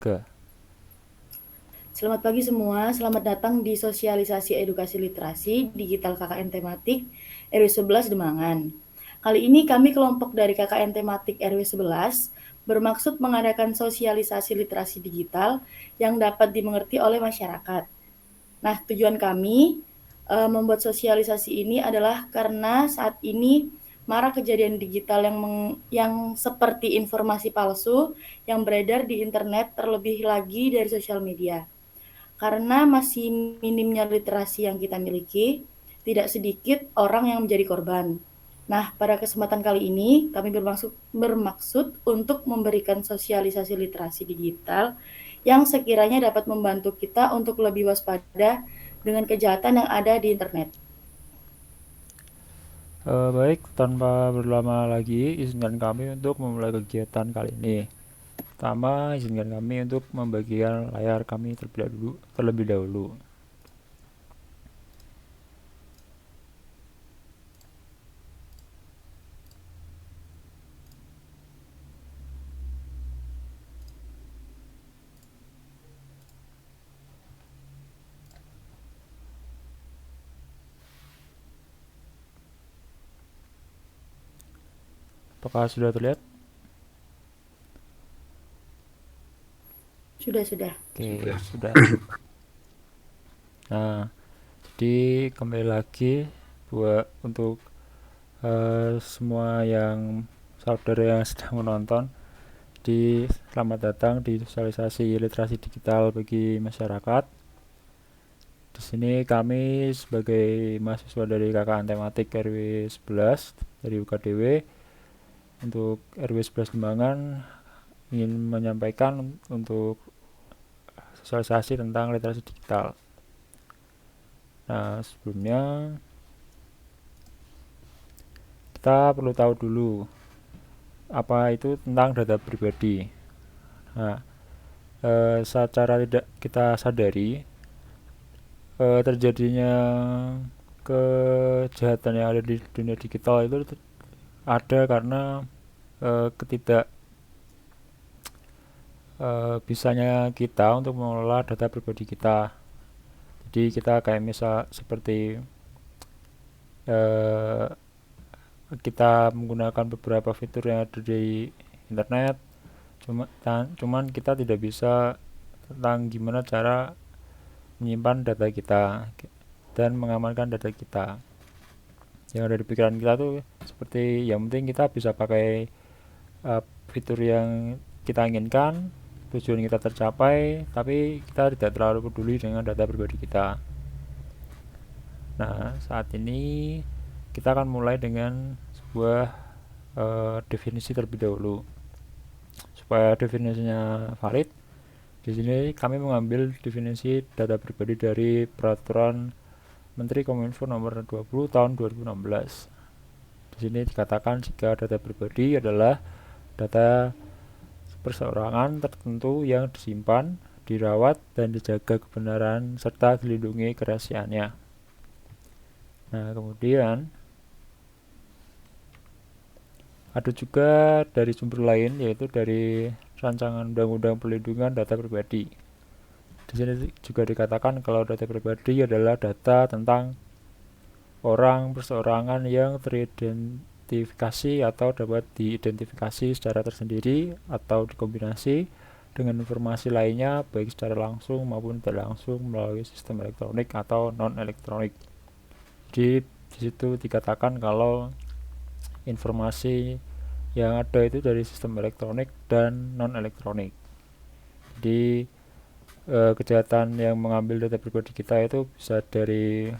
Ke. Selamat pagi semua, selamat datang di sosialisasi edukasi literasi digital KKN tematik RW 11 Demangan. Kali ini kami kelompok dari KKN tematik RW 11 bermaksud mengadakan sosialisasi literasi digital yang dapat dimengerti oleh masyarakat. Nah, tujuan kami membuat sosialisasi ini adalah karena saat ini marak kejadian digital yang seperti informasi palsu yang beredar di internet, terlebih lagi dari sosial media. Karena masih minimnya literasi yang kita miliki, tidak sedikit orang yang menjadi korban. Nah, pada kesempatan kali ini kami bermaksud untuk memberikan sosialisasi literasi digital yang sekiranya dapat membantu kita untuk lebih waspada dengan kejahatan yang ada di internet. Baik, tanpa berlama lagi, izinkan kami untuk memulai kegiatan kali ini. Pertama, izinkan kami untuk membagikan layar kami terlebih dahulu. Apakah sudah terlihat? Sudah. Oke, sudah. Nah, jadi kembali lagi buat untuk semua yang saudara yang sedang menonton, selamat datang di sosialisasi literasi digital bagi masyarakat. Di sini kami sebagai mahasiswa dari KKN tematik RW 11 dari UKDW untuk RW 11 Kembangan ingin menyampaikan untuk sosialisasi tentang literasi digital. Nah, sebelumnya kita perlu tahu dulu apa itu tentang data pribadi. Nah, secara tidak kita sadari, terjadinya kejahatan yang ada di dunia digital itu ada karena ketidak bisanya kita untuk mengelola data pribadi kita. Jadi kita kayak misal seperti uh, kita menggunakan beberapa fitur yang ada di internet, cuman kita tidak bisa tentang gimana cara menyimpan data kita dan mengamankan data kita. Yang ada di pikiran kita tuh seperti yang penting kita bisa pakai fitur yang kita inginkan, tujuan kita tercapai, tapi kita tidak terlalu peduli dengan data pribadi kita. Nah, saat ini kita akan mulai dengan sebuah definisi terlebih dahulu. Supaya definisinya valid, di sini kami mengambil definisi data pribadi dari Peraturan Menteri Kominfo Nomor 20 Tahun 2016. Di sini dikatakan jika data pribadi adalah data perseorangan tertentu yang disimpan, dirawat, dan dijaga kebenaran serta dilindungi kerahasiaannya. Nah, kemudian ada juga dari sumber lain, yaitu dari Rancangan Undang-Undang Perlindungan Data Pribadi. Di sini juga dikatakan kalau data pribadi adalah data tentang orang perseorangan yang teridentifikasi atau dapat diidentifikasi secara tersendiri atau dikombinasi dengan informasi lainnya baik secara langsung maupun tidak langsung melalui sistem elektronik atau non elektronik. Jadi di situ dikatakan kalau informasi yang ada itu dari sistem elektronik dan non elektronik. Jadi kejahatan yang mengambil data pribadi kita itu bisa dari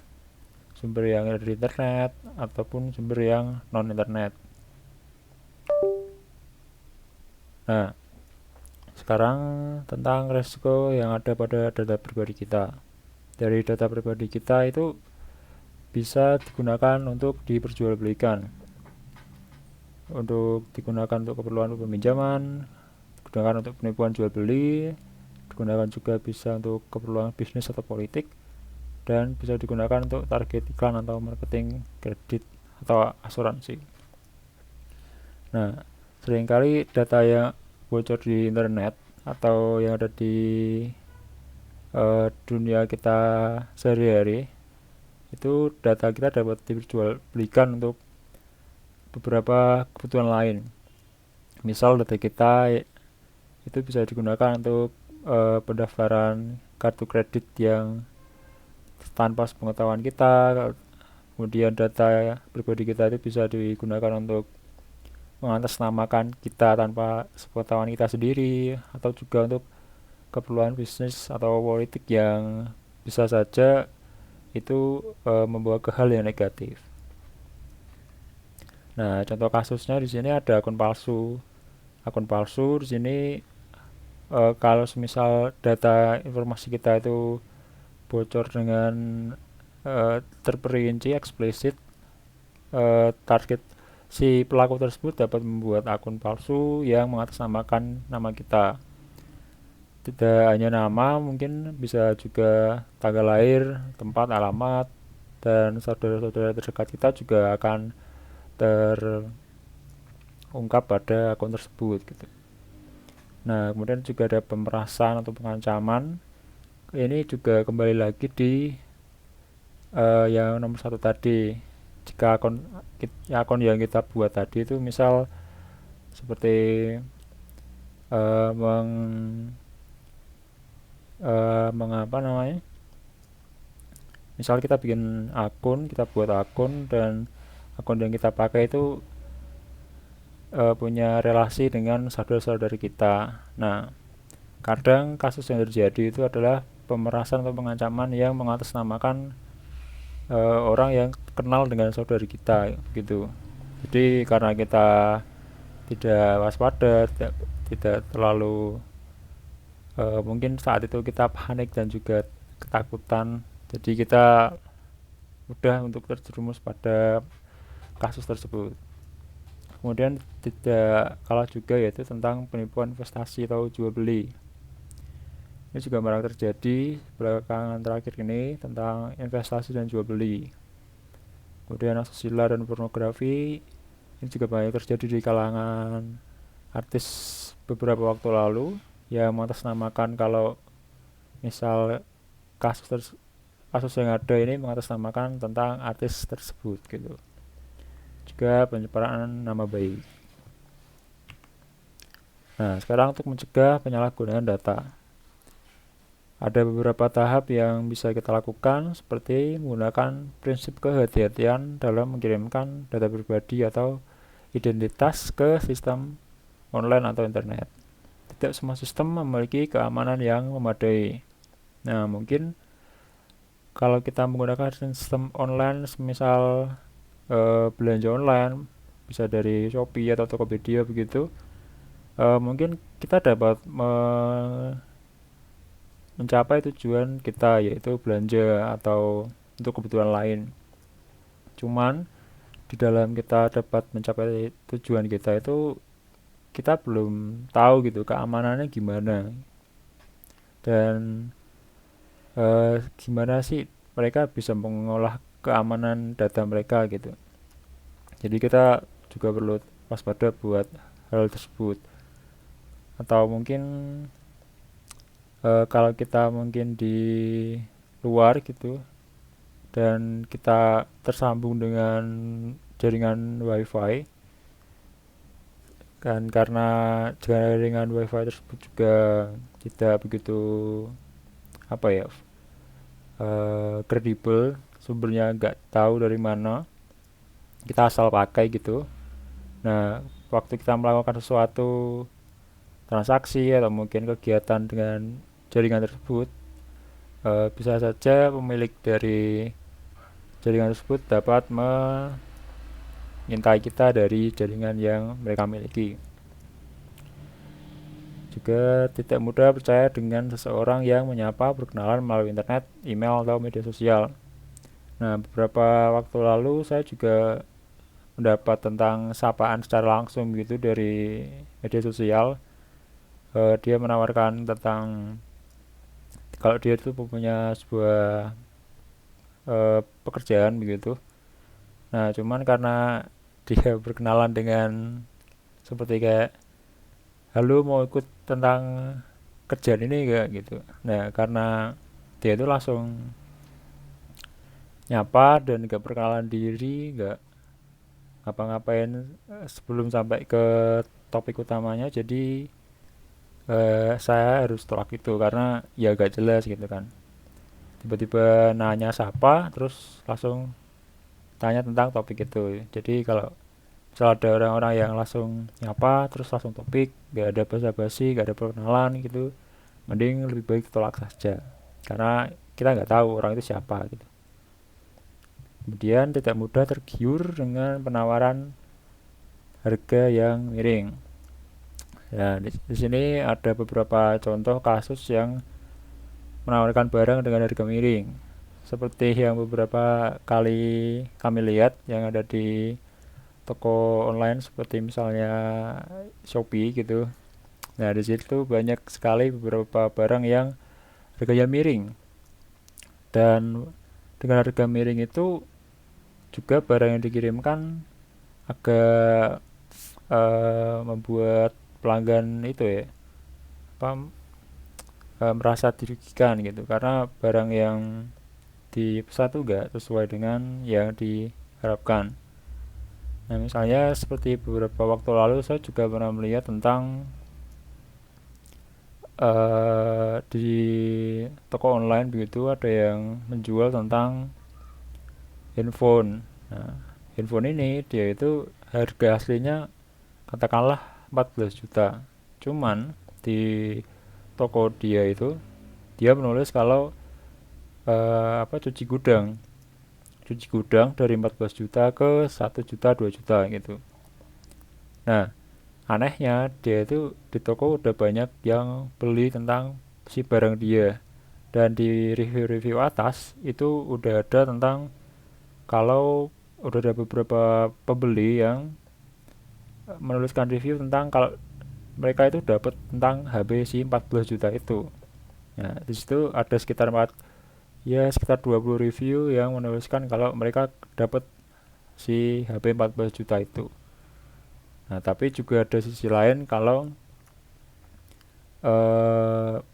sumber yang ada di internet ataupun sumber yang non internet. Nah, sekarang tentang resiko yang ada pada data pribadi kita. Dari data pribadi kita itu bisa digunakan untuk diperjualbelikan, untuk digunakan untuk keperluan peminjaman, digunakan untuk penipuan jual beli, digunakan juga bisa untuk keperluan bisnis atau politik, dan bisa digunakan untuk target iklan atau marketing kredit atau asuransi. Nah, seringkali data yang bocor di internet atau yang ada di dunia kita sehari-hari, itu data kita dapat diperjualbelikan untuk beberapa kebutuhan lain. Misal data kita itu bisa digunakan untuk pendaftaran kartu kredit yang tanpa sepengetahuan kita. Kemudian data pribadi kita itu bisa digunakan untuk mengatasnamakan kita tanpa sepengetahuan kita sendiri, atau juga untuk keperluan bisnis atau politik yang bisa saja itu membawa ke hal yang negatif. Nah, contoh kasusnya di sini ada akun palsu. Akun palsu di sini kalau semisal data informasi kita itu bocor dengan terperinci eksplisit, target si pelaku tersebut dapat membuat akun palsu yang mengatasnamakan nama kita. Tidak hanya nama, mungkin bisa juga tanggal lahir, tempat, alamat, dan saudara-saudara terdekat kita juga akan terungkap pada akun tersebut gitu. Nah, kemudian juga ada pemerasan atau pengancaman. Ini juga kembali lagi di yang nomor satu tadi. Jika akun yang kita buat tadi itu misal seperti mengapa namanya? Misal kita bikin akun, kita buat akun, dan akun yang kita pakai itu punya relasi dengan saudara-saudara kita. Nah, kadang kasus yang terjadi itu adalah pemerasan atau pengancaman yang mengatasnamakan orang yang kenal dengan saudara kita gitu. Jadi karena kita tidak waspada, tidak terlalu mungkin saat itu kita panik dan juga ketakutan, jadi kita mudah untuk terjerumus pada kasus tersebut. Kemudian tidak kalah juga yaitu tentang penipuan investasi atau jual beli. Ini juga marak terjadi belakangan terakhir ini tentang investasi dan jual beli. Kemudian asusila dan pornografi ini juga banyak terjadi di kalangan artis beberapa waktu lalu yang mengatasnamakan kalau misal kasus yang ada ini mengatasnamakan tentang artis tersebut gitu. Juga pencemaran nama baik. Nah, sekarang untuk mencegah penyalahgunaan data, ada beberapa tahap yang bisa kita lakukan, seperti menggunakan prinsip kehati-hatian dalam mengirimkan data pribadi atau identitas ke sistem online atau internet. Tidak semua sistem memiliki keamanan yang memadai. Nah, mungkin kalau kita menggunakan sistem online, semisal belanja online, bisa dari Shopee atau Tokopedia begitu, mungkin kita dapat mencapai tujuan kita, yaitu belanja atau untuk kebutuhan lain. Cuman di dalam kita dapat mencapai tujuan kita itu, kita belum tahu gitu keamanannya gimana, dan gimana sih mereka bisa mengolah keamanan data mereka gitu. Jadi kita juga perlu waspada buat hal tersebut. Atau mungkin kalau kita mungkin di luar gitu dan kita tersambung dengan jaringan wifi, kan karena jaringan wifi tersebut juga tidak begitu kredibel, sumbernya nggak tahu dari mana, kita asal pakai gitu. Nah, waktu kita melakukan sesuatu transaksi atau mungkin kegiatan dengan jaringan tersebut, bisa saja pemilik dari jaringan tersebut dapat mengintai kita dari jaringan yang mereka miliki. Juga tidak mudah percaya dengan seseorang yang menyapa berkenalan melalui internet, email, atau media sosial. Nah, beberapa waktu lalu saya juga mendapat tentang sapaan secara langsung gitu dari media sosial. Dia menawarkan tentang kalau dia itu punya sebuah pekerjaan begitu. Nah, cuman karena dia berkenalan dengan seperti kayak, halo, mau ikut tentang kerjaan ini enggak gitu. Nah, karena dia itu langsung nyapa dan nggak perkenalan diri, nggak ngapa-ngapain sebelum sampai ke topik utamanya. Jadi saya harus tolak itu karena ya gak jelas gitu kan. Tiba-tiba nanya siapa, terus langsung tanya tentang topik itu. Jadi kalau misal ada orang-orang yang langsung nyapa, terus langsung topik, gak ada basa-basi, gak ada perkenalan gitu, mending lebih baik tolak saja. Karena kita nggak tahu orang itu siapa gitu. Kemudian tidak mudah tergiur dengan penawaran harga yang miring. Ya, di sini ada beberapa contoh kasus yang menawarkan barang dengan harga miring. Seperti yang beberapa kali kami lihat yang ada di toko online seperti misalnya Shopee gitu. Nah, di situ banyak sekali beberapa barang yang harganya miring. Dan dengan harga miring itu juga barang yang dikirimkan agak membuat pelanggan itu ya apa merasa dirugikan gitu karena barang yang dipesan tuh gak sesuai dengan yang diharapkan. Nah, misalnya seperti beberapa waktu lalu saya juga pernah melihat tentang di toko online begitu ada yang menjual tentang handphone. Nah, handphone ini dia itu harga aslinya katakanlah 14 juta. Cuman di toko dia itu dia menulis kalau cuci gudang. Cuci gudang dari 14 juta ke 1 juta 2 juta gitu. Nah, anehnya dia itu di toko udah banyak yang beli tentang si barang dia. Dan di review-review atas itu udah ada tentang kalau udah ada beberapa pembeli yang menuliskan review tentang kalau mereka itu dapat tentang HP si 14 juta itu. Nah, di situ ada sekitar 20 review yang menuliskan kalau mereka dapat si HP 14 juta itu. Nah, tapi juga ada sisi lain kalau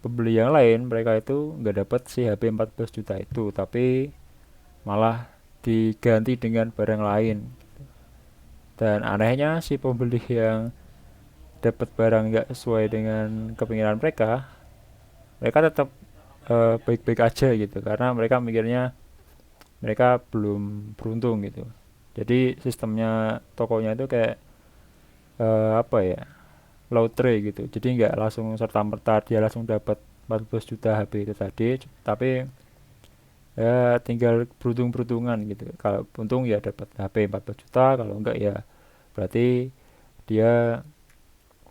pembeli yang lain mereka itu nggak dapat si HP 14 juta itu, tapi malah diganti dengan barang lain. Dan anehnya si pembeli yang dapat barang nggak sesuai dengan kepinginan mereka, mereka tetap baik-baik aja gitu karena mereka mikirnya mereka belum beruntung gitu. Jadi sistemnya tokonya itu kayak apa ya, lotre gitu. Jadi nggak langsung serta merta dia langsung dapat 14 juta HP itu tadi, tapi ya tinggal beruntung-beruntungan gitu. Kalau untung ya dapat HP 14 juta, kalau enggak ya berarti dia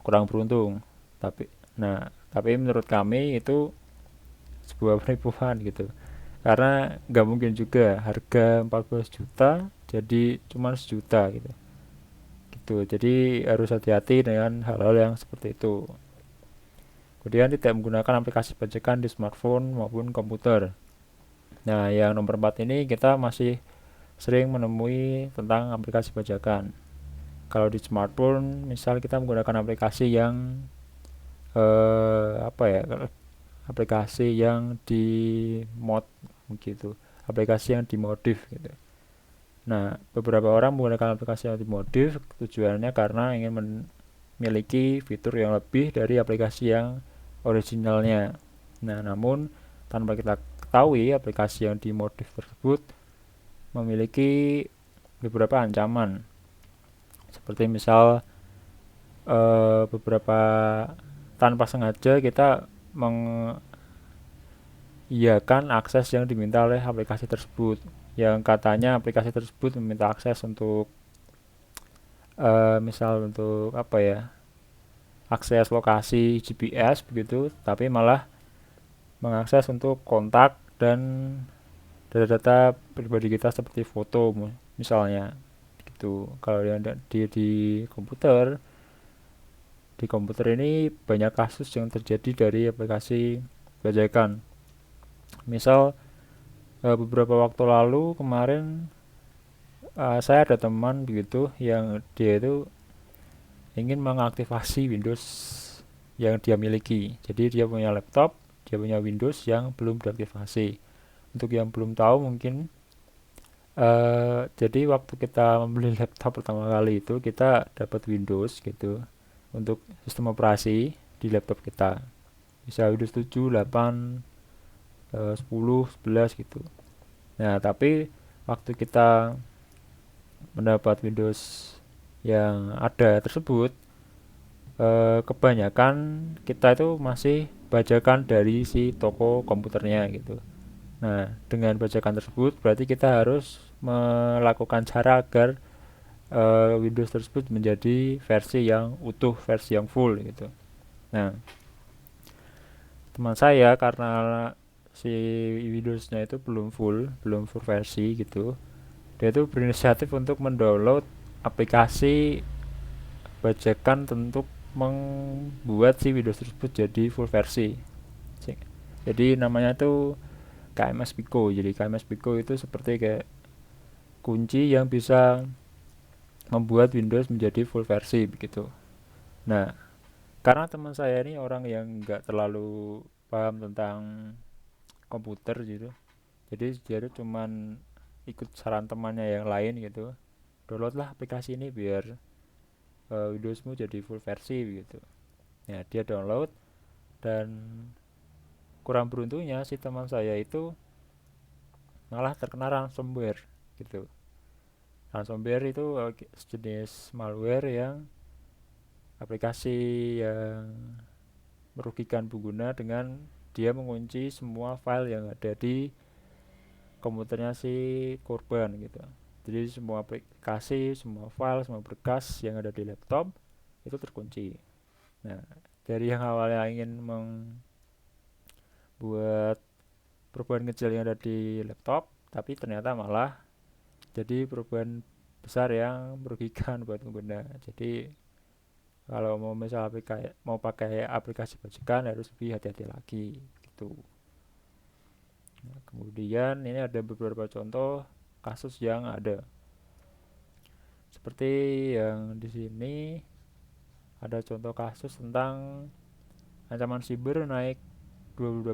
kurang beruntung. Tapi menurut kami itu sebuah penipuan gitu. Karena nggak mungkin juga harga 14 juta jadi cuma 1 juta gitu. Gitu. Jadi harus hati-hati dengan hal-hal yang seperti itu. Kemudian tidak menggunakan aplikasi pajakan di smartphone maupun komputer. Nah, yang nomor 4 ini kita masih sering menemui tentang aplikasi pajakan. Kalau di smartphone, misal kita menggunakan aplikasi yang aplikasi yang di mod gitu, aplikasi yang dimodif gitu. Nah, beberapa orang menggunakan aplikasi yang dimodif tujuannya karena ingin memiliki fitur yang lebih dari aplikasi yang originalnya. Nah, namun tanpa kita ketahui aplikasi yang dimodif tersebut memiliki beberapa ancaman. Seperti misal beberapa tanpa sengaja kita mengiyakan akses yang diminta oleh aplikasi tersebut. Yang katanya aplikasi tersebut meminta akses untuk misal untuk akses lokasi GPS begitu, tapi malah mengakses untuk kontak dan data-data pribadi kita seperti foto misalnya gitu. Kalau yang di komputer ini banyak kasus yang terjadi dari aplikasi bajakan. Misal beberapa waktu lalu kemarin saya ada teman begitu yang dia itu ingin mengaktifasi Windows yang dia miliki. Jadi dia punya laptop, dia punya Windows yang belum diaktifasi. Untuk yang belum tahu mungkin, jadi waktu kita membeli laptop pertama kali itu kita dapat Windows gitu untuk sistem operasi di laptop kita. Bisa Windows 7, 8, 10, 11 gitu. Nah, tapi waktu kita mendapat Windows yang ada tersebut, kebanyakan kita itu masih bajakan dari si toko komputernya gitu. Nah, dengan bajakan tersebut berarti kita harus melakukan cara agar Windows tersebut menjadi versi yang utuh, versi yang full gitu. Nah, teman saya karena si Windowsnya itu belum full versi gitu, dia itu berinisiatif untuk mendownload aplikasi bajakan untuk membuat si Windows tersebut jadi full versi. Jadi namanya tuh KMS Pico. Jadi KMS Pico itu seperti kayak kunci yang bisa membuat Windows menjadi full versi begitu. Nah, karena teman saya ini orang yang nggak terlalu paham tentang komputer gitu, jadi dia tuh cuman ikut saran temannya yang lain gitu, downloadlah aplikasi ini biar Windowsmu jadi full versi gitu. Ya, dia download, dan kurang beruntungnya si teman saya itu malah terkena ransomware gitu. Ransomware itu sejenis malware yang aplikasi yang merugikan pengguna dengan dia mengunci semua file yang ada di komputernya si korban gitu. Jadi semua aplikasi, semua file, semua berkas yang ada di laptop itu terkunci. Nah, dari yang awalnya ingin membuat perubahan kecil yang ada di laptop, tapi ternyata malah jadi perubahan besar yang merugikan buat pengguna. Jadi kalau mau pakai aplikasi bajakan harus lebih hati-hati lagi gitu. Nah, kemudian ini ada beberapa contoh kasus yang ada. Seperti yang di sini ada contoh kasus tentang ancaman siber naik 22%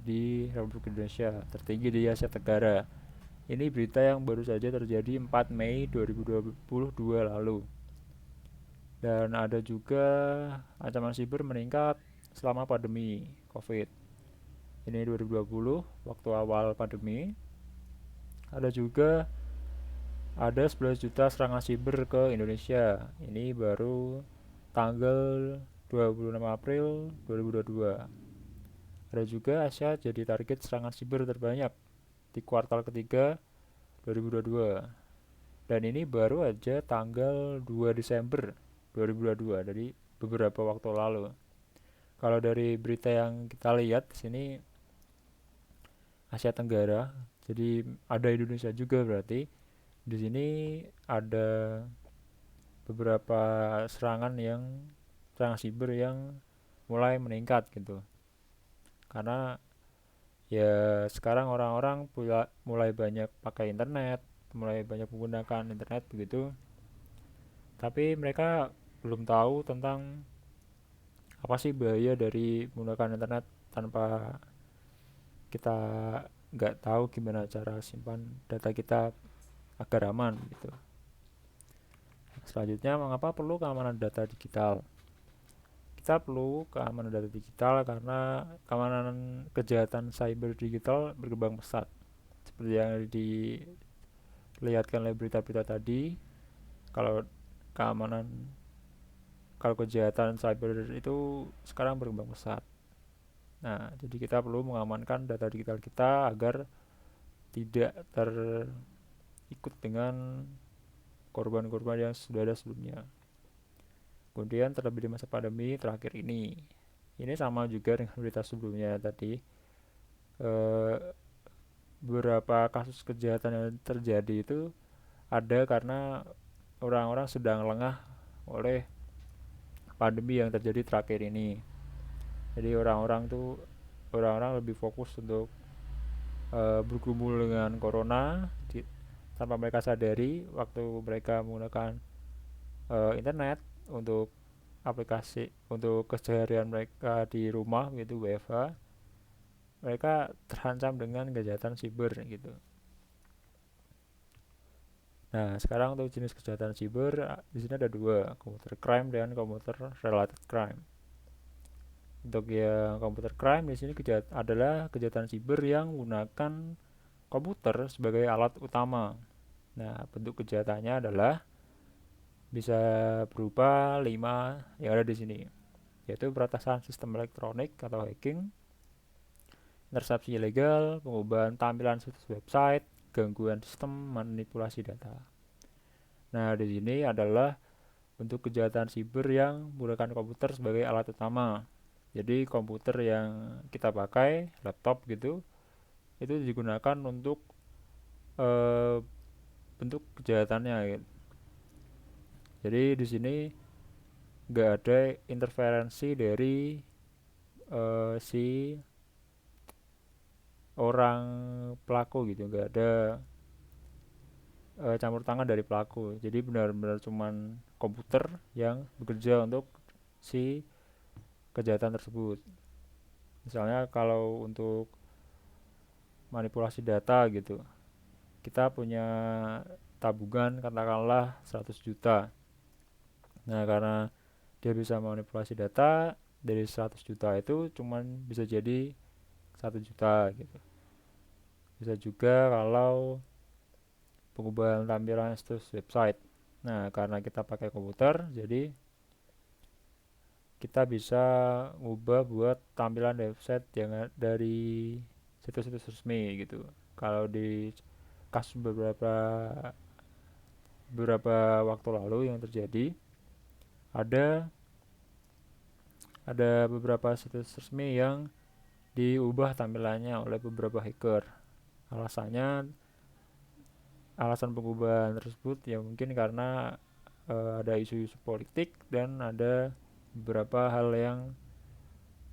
di Republik Indonesia, tertinggi di Asia Tenggara. Ini berita yang baru saja terjadi 4 Mei 2022 lalu. Dan ada juga ancaman siber meningkat selama pandemi COVID. Ini 2020, waktu awal pandemi. Ada juga ada 11 juta serangan siber ke Indonesia. Ini baru tanggal 26 April 2022. Ada juga Asia jadi target serangan siber terbanyak di kuartal ketiga 2022. Dan ini baru aja tanggal 2 Desember 2022, dari beberapa waktu lalu. Kalau dari berita yang kita lihat di sini Asia Tenggara, jadi ada Indonesia juga berarti. Di sini ada beberapa serangan siber yang mulai meningkat gitu. Karena ya sekarang orang-orang mulai banyak pakai internet, mulai banyak menggunakan internet begitu. Tapi mereka belum tahu tentang apa sih bahaya dari menggunakan internet tanpa kita nggak tahu gimana cara simpan data kita agar aman gitu. Selanjutnya, mengapa perlu keamanan data digital? Kita perlu keamanan data digital karena keamanan kejahatan cyber digital berkembang pesat. Seperti yang dilihatkan oleh berita-berita tadi, kalau keamanan kalau kejahatan cyber itu sekarang berkembang pesat. Nah, jadi kita perlu mengamankan data digital kita agar tidak terikut dengan korban-korban yang sudah ada sebelumnya. Kemudian terlebih di masa pandemi terakhir ini sama juga dengan berita sebelumnya tadi. Eh, Beberapa kasus kejahatan yang terjadi itu ada karena orang-orang sedang lengah oleh pandemi yang terjadi terakhir ini. Jadi orang-orang lebih fokus untuk bergumul dengan corona tanpa mereka sadari waktu mereka menggunakan internet untuk aplikasi untuk keseharian mereka di rumah gitu, WFH, mereka terancam dengan kejahatan siber gitu. Nah, sekarang untuk jenis kejahatan siber di sini ada dua, computer crime dan computer related crime. Untuk yang computer crime di sini adalah kejahatan siber yang menggunakan komputer sebagai alat utama. Nah, bentuk kejahatannya adalah bisa berupa 5 yang ada di sini, yaitu peretasan sistem elektronik atau hacking, intersepsi ilegal, pengubahan tampilan situs website, gangguan sistem, manipulasi data. Nah, di sini adalah bentuk kejahatan siber yang menggunakan komputer sebagai alat utama. Jadi komputer yang kita pakai, laptop gitu, itu digunakan untuk eh, bentuk kejahatannya gitu. Jadi di sini nggak ada interferensi dari si orang pelaku gitu, nggak ada campur tangan dari pelaku. Jadi benar-benar cuman komputer yang bekerja untuk si kejahatan tersebut. Misalnya kalau untuk manipulasi data gitu, kita punya tabungan katakanlah 100 juta. Nah, karena dia bisa manipulasi data, dari 100 juta itu cuman bisa jadi 1 juta gitu. Bisa juga kalau pengubahan tampilan situs website. Nah, karena kita pakai komputer, jadi kita bisa ngubah buat tampilan website yang dari situs-situs resmi gitu. Kalau di kasus beberapa waktu lalu yang terjadi, ada beberapa situs resmi yang diubah tampilannya oleh beberapa hacker. Alasannya, alasan pengubahan tersebut ya mungkin karena ada isu-isu politik dan ada beberapa hal yang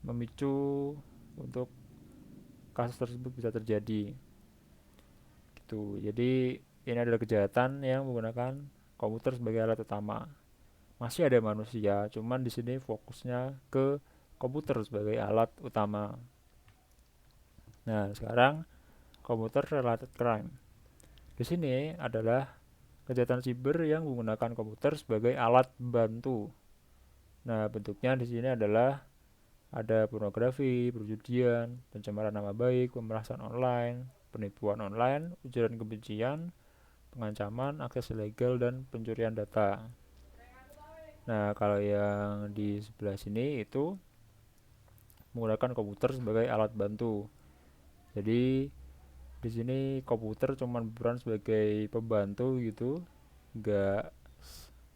memicu untuk kasus tersebut bisa terjadi gitu. Jadi ini adalah kejahatan yang menggunakan komputer sebagai alat utama. Masih ada manusia, cuman di sini fokusnya ke komputer sebagai alat utama. Nah, sekarang komputer related crime. Di sini adalah kejahatan siber yang menggunakan komputer sebagai alat bantu. Nah, bentuknya di sini adalah ada pornografi, perjudian, pencemaran nama baik, pemerasan online, penipuan online, ujaran kebencian, pengancaman, akses ilegal, dan pencurian data. Nah, kalau yang di sebelah sini itu menggunakan komputer sebagai alat bantu. Jadi di sini komputer cuma berperan sebagai pembantu gitu, nggak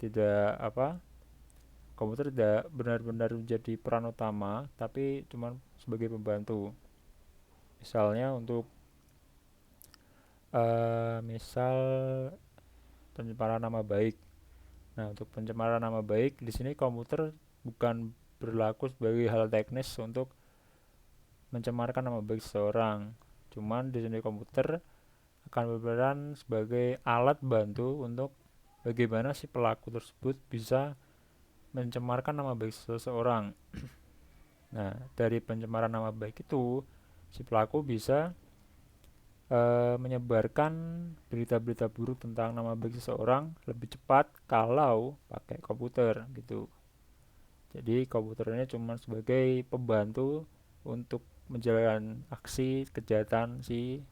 tidak apa komputer tidak benar-benar menjadi peran utama, tapi cuma sebagai pembantu. Misalnya untuk misal pencemaran nama baik. Nah, untuk pencemaran nama baik di sini komputer bukan berlaku sebagai hal teknis untuk mencemarkan nama baik seseorang. Cuman di sini komputer akan berperan sebagai alat bantu untuk bagaimana si pelaku tersebut bisa mencemarkan nama baik seseorang. Nah, dari pencemaran nama baik itu si pelaku bisa menyebarkan berita-berita buruk tentang nama baik seseorang lebih cepat kalau pakai komputer gitu. Jadi komputernya cuma sebagai pembantu untuk menjalankan aksi kejahatan si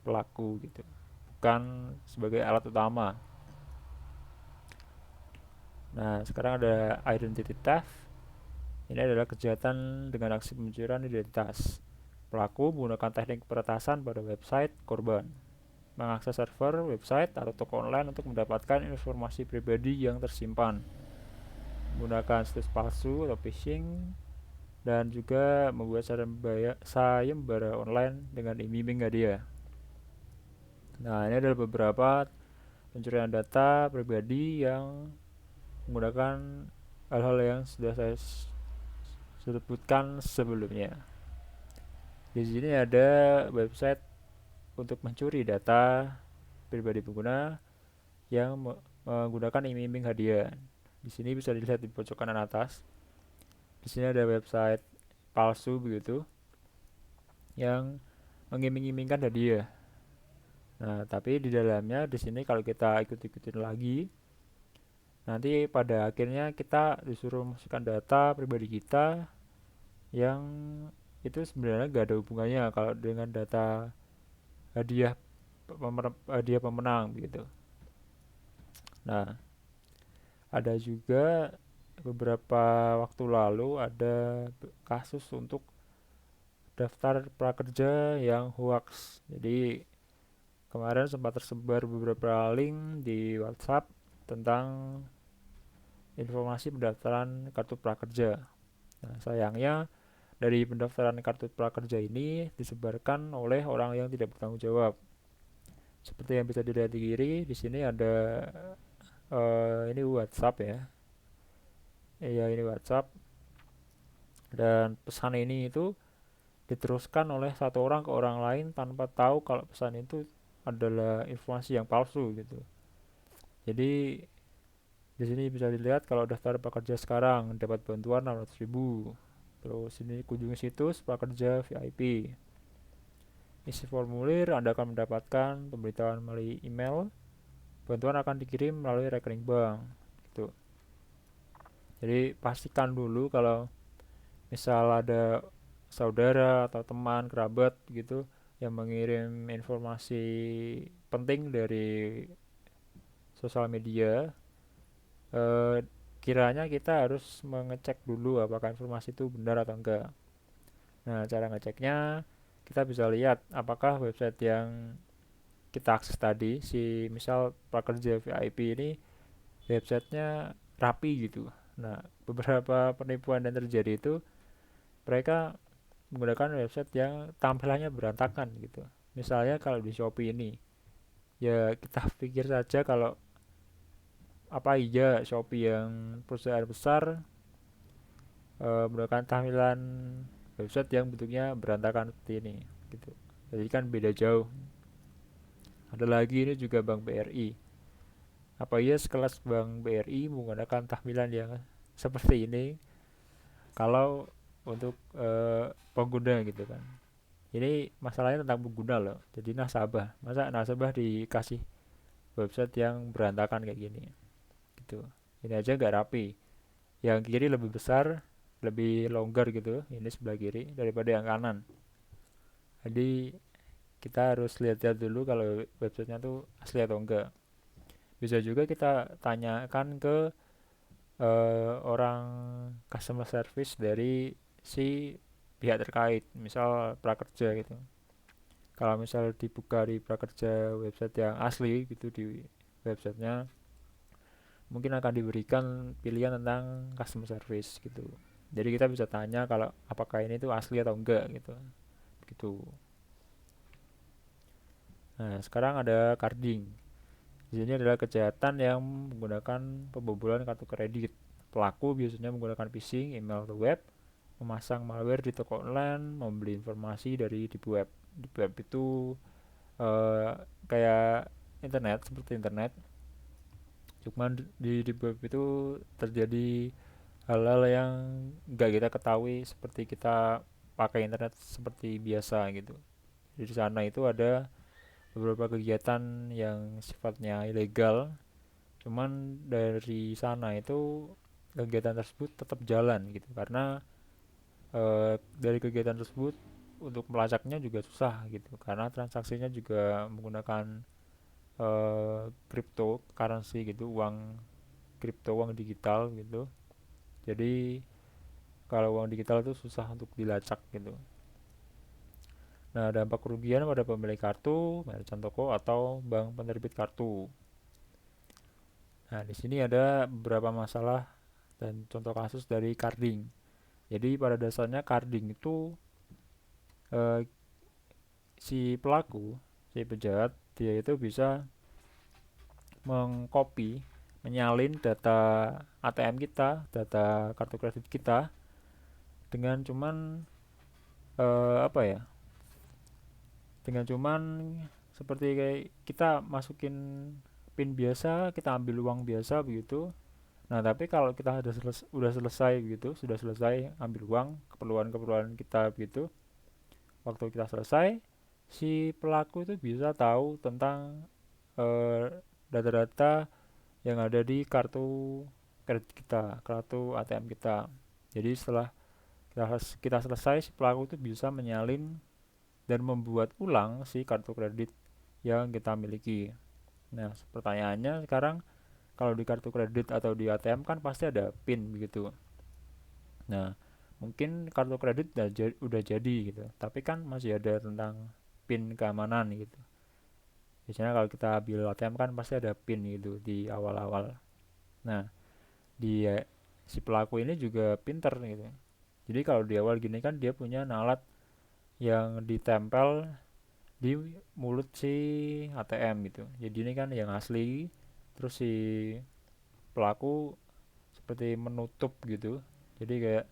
pelaku gitu, bukan sebagai alat utama. Nah, sekarang ada identity theft. Ini adalah kejahatan dengan aksi pencurian identitas. Pelaku menggunakan teknik peretasan pada website korban, mengakses server, website, atau toko online untuk mendapatkan informasi pribadi yang tersimpan, menggunakan situs palsu atau phishing, dan juga membuat sayembara online dengan iming-iming hadiah. Nah, ini adalah beberapa pencurian data pribadi yang menggunakan hal-hal yang sudah saya sebutkan sebelumnya. Di sini ada website untuk mencuri data pribadi pengguna yang menggunakan iming-iming hadiah. Di sini bisa dilihat di pojok kanan atas. Di sini ada website palsu begitu yang mengiming-imingkan hadiah. Nah, tapi di dalamnya di sini kalau kita ikut-ikutin lagi, nanti pada akhirnya kita disuruh masukkan data pribadi kita yang itu sebenarnya gak ada hubungannya kalau dengan data hadiah hadiah pemenang begitu. Nah, ada juga beberapa waktu lalu ada kasus untuk daftar prakerja yang hoax. Jadi kemarin sempat tersebar beberapa link di WhatsApp tentang informasi pendaftaran kartu prakerja. Nah, sayangnya dari pendaftaran kartu prakerja ini disebarkan oleh orang yang tidak bertanggung jawab. Seperti yang bisa dilihat di kiri, di sini ada ini WhatsApp ya. Iya, ini WhatsApp dan pesan ini itu diteruskan oleh satu orang ke orang lain tanpa tahu kalau pesan itu adalah informasi yang palsu gitu. Jadi di sini bisa dilihat kalau daftar pekerja sekarang dapat bantuan 600.000. Terus ini kunjungi situs prakerja VIP. Isi formulir, Anda akan mendapatkan pemberitahuan melalui email. Bantuan akan dikirim melalui rekening bank. Gitu. Jadi pastikan dulu kalau misal ada saudara atau teman kerabat gitu yang mengirim informasi penting dari sosial media, eh, kiranya kita harus mengecek dulu apakah informasi itu benar atau enggak. Nah, cara ngeceknya kita bisa lihat apakah website yang kita akses tadi, si misal prakerja VIP ini websitenya rapi gitu. Nah, beberapa penipuan yang terjadi itu mereka menggunakan website yang tampilannya berantakan gitu. Misalnya kalau di Shopee ini, ya kita pikir saja kalau apa iya Shopee yang perusahaan besar menggunakan tampilan website yang bentuknya berantakan seperti ini gitu. Jadi kan beda jauh. Ada lagi ini juga Bank BRI. Apa iya sekelas Bank BRI menggunakan tampilan yang seperti ini kalau untuk pengguna gitu kan. Ini masalahnya tentang pengguna loh. Jadi nasabah. Masa nasabah dikasih website yang berantakan kayak gini gitu. Ini aja nggak rapi. Yang kiri lebih besar, lebih longgar gitu. Ini sebelah kiri daripada yang kanan. Jadi kita harus lihat-lihat dulu kalau websitenya tuh asli atau enggak. Bisa juga kita tanyakan ke orang customer service dari si pihak terkait, misal prakerja gitu. Kalau misal dibuka di prakerja website yang asli gitu di websitenya, mungkin akan diberikan pilihan tentang customer service gitu. Jadi kita bisa tanya kalau apakah ini tuh asli atau enggak gitu. Gitu. Nah, sekarang ada carding. Di sini adalah kejahatan yang menggunakan pembobolan kartu kredit. Pelaku biasanya menggunakan phishing, email atau web, memasang malware di toko online, membeli informasi dari di web. Di web itu kayak internet, seperti internet. Cuman di web itu terjadi hal-hal yang nggak kita ketahui seperti kita pakai internet seperti biasa gitu. Jadi di sana itu ada beberapa kegiatan yang sifatnya ilegal, cuman dari sana itu kegiatan tersebut tetap jalan gitu karena dari kegiatan tersebut untuk melacaknya juga susah gitu karena transaksinya juga menggunakan cryptocurrency gitu, uang kripto, uang digital gitu. Jadi kalau uang digital itu susah untuk dilacak gitu. Nah, dampak kerugian pada pemilik kartu, merchant toko atau bank penerbit kartu. Nah, di sini ada beberapa masalah dan contoh kasus dari carding. Jadi pada dasarnya carding itu eh, si pelaku, si penjahat, dia itu bisa mengcopy, menyalin data ATM kita, data kartu kredit kita dengan cuman apa ya? Dengan cuman seperti kayak kita masukin PIN biasa, kita ambil uang biasa begitu. Nah, tapi kalau kita udah selesai gitu, sudah selesai ambil uang, keperluan-keperluan kita gitu, waktu kita selesai, si pelaku itu bisa tahu tentang data-data yang ada di kartu kredit kita, kartu ATM kita. Jadi setelah kita selesai, si pelaku itu bisa menyalin dan membuat ulang si kartu kredit yang kita miliki. Nah, pertanyaannya sekarang, kalau di kartu kredit atau di ATM kan pasti ada PIN begitu. Nah, mungkin kartu kredit udah jadi gitu, tapi kan masih ada tentang PIN keamanan gitu. Biasanya kalau kita ambil ATM kan pasti ada PIN gitu di awal-awal. Nah, di si pelaku ini juga pinter gitu. Jadi kalau di awal gini kan dia punya nalat yang ditempel di mulut si ATM gitu. Jadi ini kan yang asli, terus si pelaku seperti menutup gitu. Jadi kayak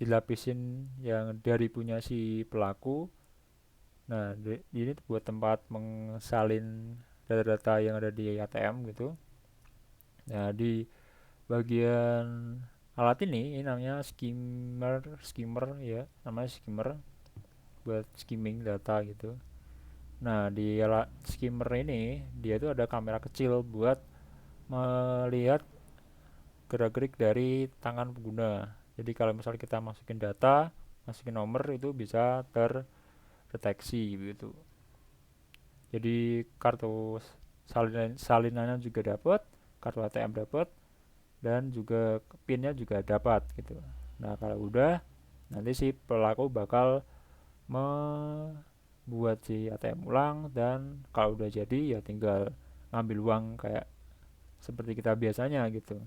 dilapisin yang dari punya si pelaku. Nah, ini buat tempat mengsalin data-data yang ada di ATM gitu. Nah, di bagian alat ini namanya skimmer ya, namanya skimmer buat skimming data gitu. Nah, di alat skimmer ini dia itu ada kamera kecil buat melihat gerak-gerik dari tangan pengguna. Jadi kalau misalnya kita masukin data, masukin nomor itu bisa terdeteksi gitu. Jadi kartu salinannya juga dapat, kartu ATM dapat, dan juga pinnya juga dapat gitu. Nah, kalau udah, nanti si pelaku bakal membuat si ATM ulang, dan kalau udah jadi ya tinggal ngambil uang kayak seperti kita biasanya gitu.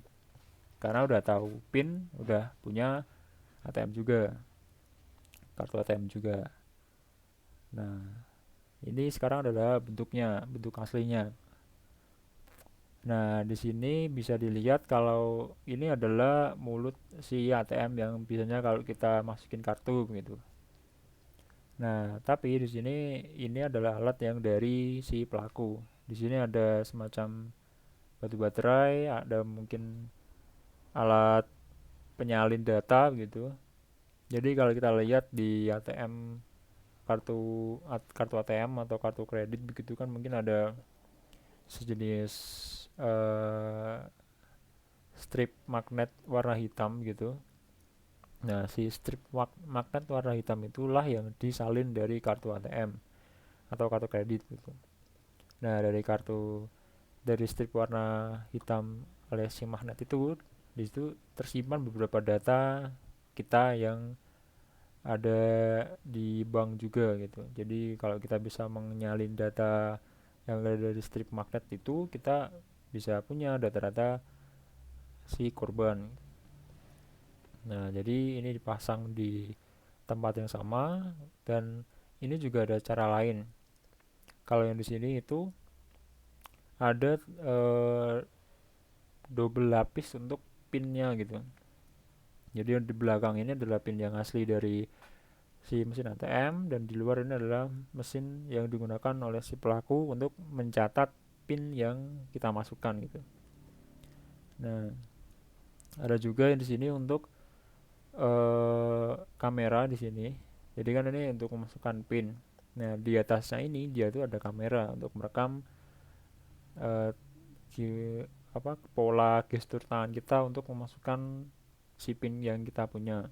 Karena udah tahu pin, udah punya ATM juga, kartu ATM juga. Nah, ini sekarang adalah bentuknya, bentuk aslinya. Nah, di sini bisa dilihat kalau ini adalah mulut si ATM yang biasanya kalau kita masukin kartu gitu. Nah, tapi di sini ini adalah alat yang dari si pelaku. Di sini ada semacam batu baterai, ada mungkin alat penyalin data gitu. Jadi kalau kita lihat di ATM, kartu ATM atau kartu kredit begitu kan mungkin ada sejenis eh, strip magnet warna hitam gitu. Nah, si strip magnet warna hitam itulah yang disalin dari kartu ATM atau kartu kredit gitu. Nah, dari strip warna hitam alias si magnet itu, di situ tersimpan beberapa data kita yang ada di bank juga gitu. Jadi kalau kita bisa menyalin data yang ada dari strip magnet itu, kita bisa punya data-data si korban. Nah, jadi ini dipasang di tempat yang sama, dan ini juga ada cara lain. Kalau yang di sini itu ada double lapis untuk pinnya gitu. Jadi yang di belakang ini adalah pin yang asli dari si mesin ATM, dan di luar ini adalah mesin yang digunakan oleh si pelaku untuk mencatat pin yang kita masukkan gitu. Nah, ada juga yang di sini untuk kamera di sini. Jadi kan ini untuk memasukkan pin. Nah, di atasnya ini dia tuh ada kamera untuk merekam eh, pola gestur tangan kita untuk memasukkan si pin yang kita punya.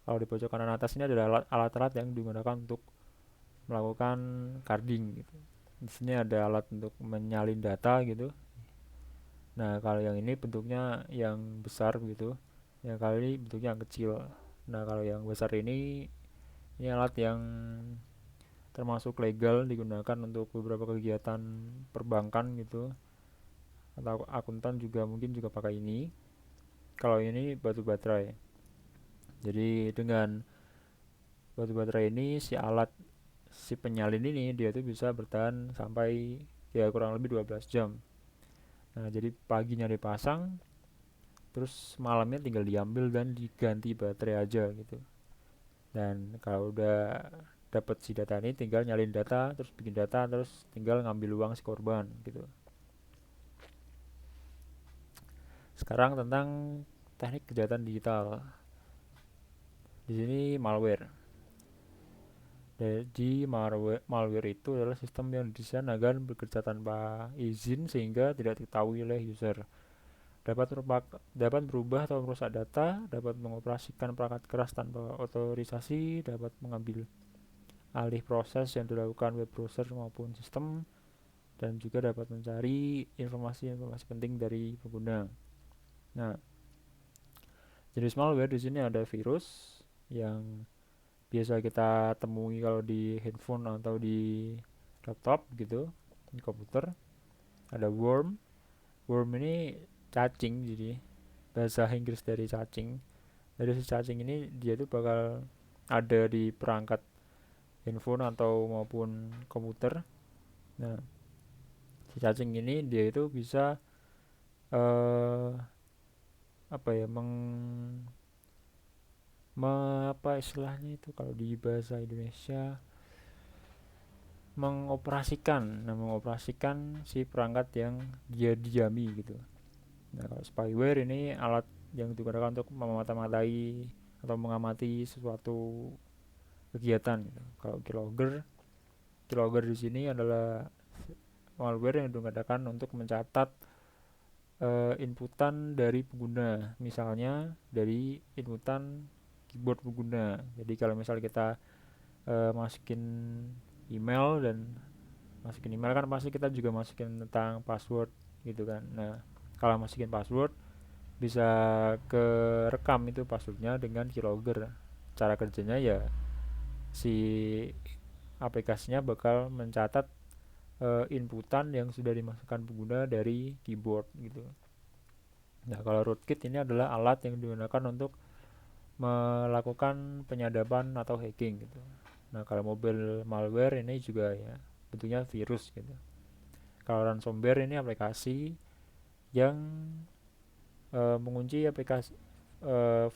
Kalau di pojok kanan atas ini adalah alat-alat yang digunakan untuk melakukan carding gitu. Di sini ada alat untuk menyalin data gitu. Nah, kalau yang ini bentuknya yang besar gitu. Yang kali ini bentuknya yang kecil. Nah, kalau yang besar ini alat yang termasuk legal, digunakan untuk beberapa kegiatan perbankan gitu. Atau akuntan juga mungkin juga pakai ini. Kalau ini batu baterai. Jadi dengan batu baterai ini, si penyalin ini dia tuh bisa bertahan sampai ya kurang lebih 12 jam. Nah, jadi paginya dipasang, terus malamnya tinggal diambil dan diganti baterai aja gitu. Dan kalau udah dapat si data ini, tinggal nyalin data, terus bikin data, terus tinggal ngambil uang si korban gitu. Sekarang tentang teknik kejahatan digital. Di sini malware. Jadi malware itu adalah sistem yang didesain agar bekerja tanpa izin sehingga tidak diketahui oleh user. Dapat berubah atau merusak data, dapat mengoperasikan perangkat keras tanpa otorisasi, dapat mengambil alih proses yang dilakukan web browser maupun sistem, dan juga dapat mencari informasi-informasi penting dari pengguna. Nah, jenis malware di sini ada virus yang biasa kita temui kalau di handphone atau di laptop gitu, di komputer. Ada worm. Worm ini cacing, jadi bahasa Inggris dari cacing. Dari si cacing ini dia tuh bakal ada di perangkat handphone atau maupun komputer. Nah, si cacing ini dia itu bisa eh apa ya apa istilahnya itu kalau di bahasa Indonesia, mengoperasikan si perangkat yang dia diami gitu. Nah, kalau spyware ini alat yang digunakan untuk memata-matai atau mengamati sesuatu kegiatan gitu. Kalau keylogger di sini adalah malware yang digunakan untuk mencatat inputan dari pengguna, misalnya dari inputan keyboard pengguna. Jadi kalau misal kita masukin email kan pasti kita juga masukin tentang password gitu kan. Nah, kalau masukin password bisa ke rekam itu passwordnya dengan keylogger. Cara kerjanya ya si aplikasinya bakal mencatat inputan yang sudah dimasukkan pengguna dari keyboard gitu. Nah, kalau rootkit ini adalah alat yang digunakan untuk melakukan penyadapan atau hacking gitu. Nah, kalau mobile malware ini juga ya bentuknya virus gitu. Kalau ransomware ini aplikasi yang mengunci aplikasi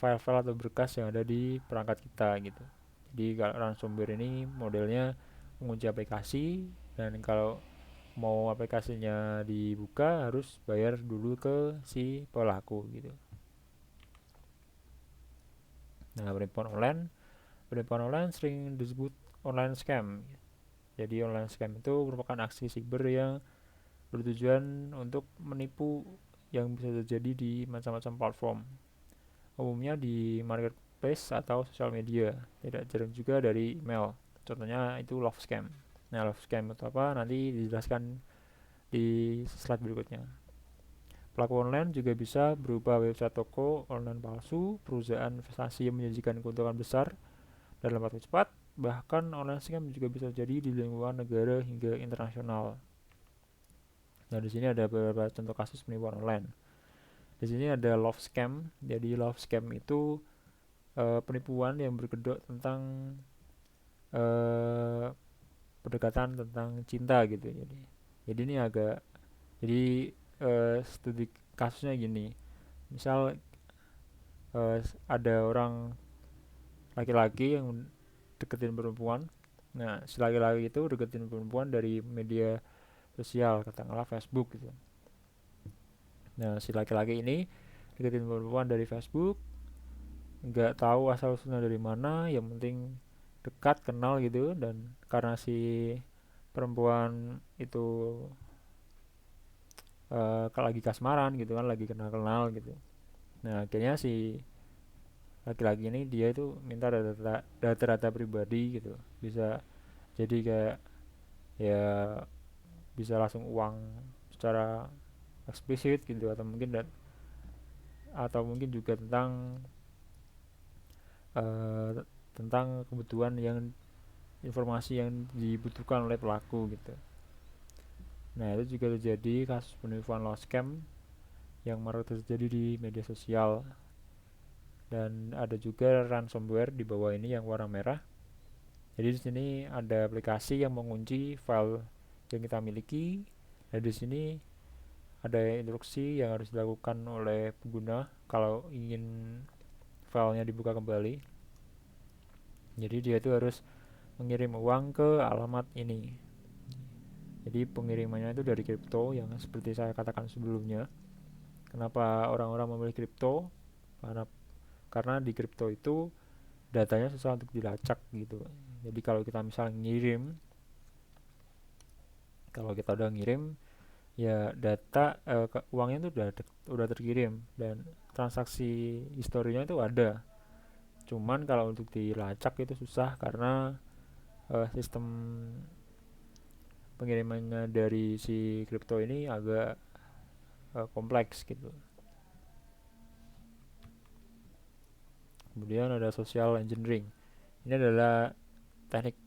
file-file atau berkas yang ada di perangkat kita gitu. Jadi kalau ransomware ini modelnya mengunci aplikasi, dan kalau mau aplikasinya dibuka harus bayar dulu ke si pelaku gitu. Nah, penipuan online sering disebut online scam. Jadi online scam itu merupakan aksi siber yang bertujuan untuk menipu yang bisa terjadi di macam-macam platform. Umumnya di marketplace atau sosial media, tidak jarang juga dari email. Contohnya itu love scam. Nah, love scam itu apa? Nanti dijelaskan di slide berikutnya. Pelaku online juga bisa berupa website toko online palsu, perusahaan investasi yang menjanjikan keuntungan besar dalam waktu cepat, bahkan online scam juga bisa terjadi di lingkungan negara hingga internasional. Nah, di sini ada beberapa contoh kasus penipuan online. Di sini ada love scam. Jadi love scam itu penipuan yang berkedok tentang eh, pendekatan tentang cinta gitu. Jadi ini agak jadi studi kasusnya gini. Misal ada orang laki-laki yang deketin perempuan. Nah, si laki-laki itu deketin perempuan dari media sosial, katakanlah Facebook gitu. Nah, si laki-laki ini deketin perempuan dari Facebook, nggak tahu asal usulnya dari mana, yang penting dekat kenal gitu. Dan karena si perempuan itu lagi kasmaran gitu kan, lagi kenal-kenal gitu. Nah, akhirnya si laki-laki ini dia itu minta data-data pribadi gitu. Bisa jadi kayak ya bisa langsung uang secara eksplisit gitu, atau mungkin juga tentang kebutuhan yang informasi yang dibutuhkan oleh pelaku gitu. Nah, itu juga terjadi kasus penipuan love scam yang marak terjadi di media sosial. Dan ada juga ransomware di bawah ini yang warna merah. Jadi di sini ada aplikasi yang mengunci file yang kita miliki. Dan di sini ada instruksi yang harus dilakukan oleh pengguna kalau ingin filenya dibuka kembali. Jadi dia itu harus mengirim uang ke alamat ini. Jadi pengirimannya itu dari kripto yang seperti saya katakan sebelumnya. Kenapa orang-orang memilih kripto? Karena di kripto itu datanya susah untuk dilacak gitu. Jadi kalau kita misalnya ngirim, kalau kita udah ngirim ya data uangnya itu udah terkirim dan transaksi historinya itu ada. Cuman kalau untuk dilacak itu susah karena sistem pengirimannya dari si kripto ini agak kompleks gitu. Kemudian ada social engineering. Ini adalah teknik